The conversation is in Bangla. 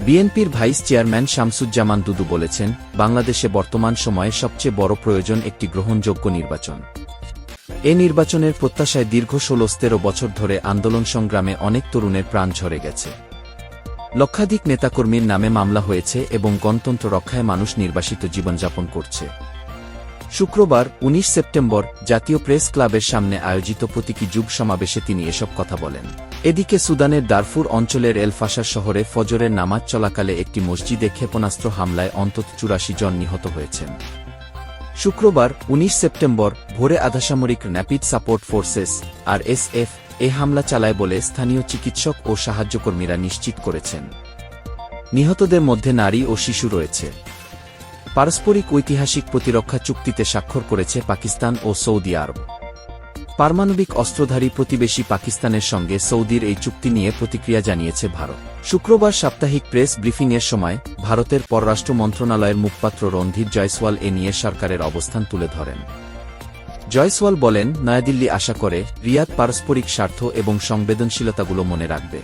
বিএনপির ভাইস চেয়ারম্যান শামসুজ্জামান দুদু বলেছেন, বাংলাদেশে বর্তমান সময়ে সবচেয়ে বড় প্রয়োজন একটি গ্রহণযোগ্য নির্বাচন। এ নির্বাচনের প্রত্যাশায় দীর্ঘ ১৬-১৩ বছর ধরে আন্দোলন সংগ্রামে অনেক তরুণের প্রাণ ঝরে গেছে। লক্ষাধিক নেতাকর্মীর নামে মামলা হয়েছে এবং গণতন্ত্র রক্ষায় মানুষ নির্বাসিত জীবনযাপন করছে। শুক্রবার ১৯ সেপ্টেম্বর জাতীয় প্রেস ক্লাবের সামনে আয়োজিত প্রতীকী যুব সমাবেশে তিনি এসব কথা বলেন। এদিকে সুদানের দারফুর অঞ্চলের এল ফাশার শহরে ফজরের নামাজ চলাকালে একটি মসজিদে ক্ষেপণাস্ত্র হামলায় অন্তত ৮৪ জন নিহত হয়েছেন। শুক্রবার ১৯ সেপ্টেম্বর ভোরে আধাসামরিক র্যাপিড সাপোর্ট ফোর্সেস আরএসএফ এ হামলা চালায় বলে স্থানীয় চিকিৎসক ও সাহায্যকর্মীরা নিশ্চিত করেছেন। নিহতদের মধ্যে নারী ও শিশু রয়েছে। পারস্পরিক ঐতিহাসিক প্রতিরক্ষা চুক্তিতে স্বাক্ষর করেছে পাকিস্তান ও সৌদি আরব। পারমাণবিক অস্ত্রধারী প্রতিবেশী পাকিস্তানের সঙ্গে সৌদির এই চুক্তি নিয়ে প্রতিক্রিয়া জানিয়েছে ভারত। শুক্রবার সাপ্তাহিক প্রেস ব্রিফিংয়ের সময় ভারতের পররাষ্ট্র মন্ত্রণালয়ের মুখপাত্র রণধীর জয়সওয়াল এ নিয়ে সরকারের অবস্থান তুলে ধরেন। জয়সওয়াল বলেন, নয়াদিল্লি আশা করে রিয়াদ পারস্পরিক স্বার্থ এবং সংবেদনশীলতাগুলো মনে রাখবে।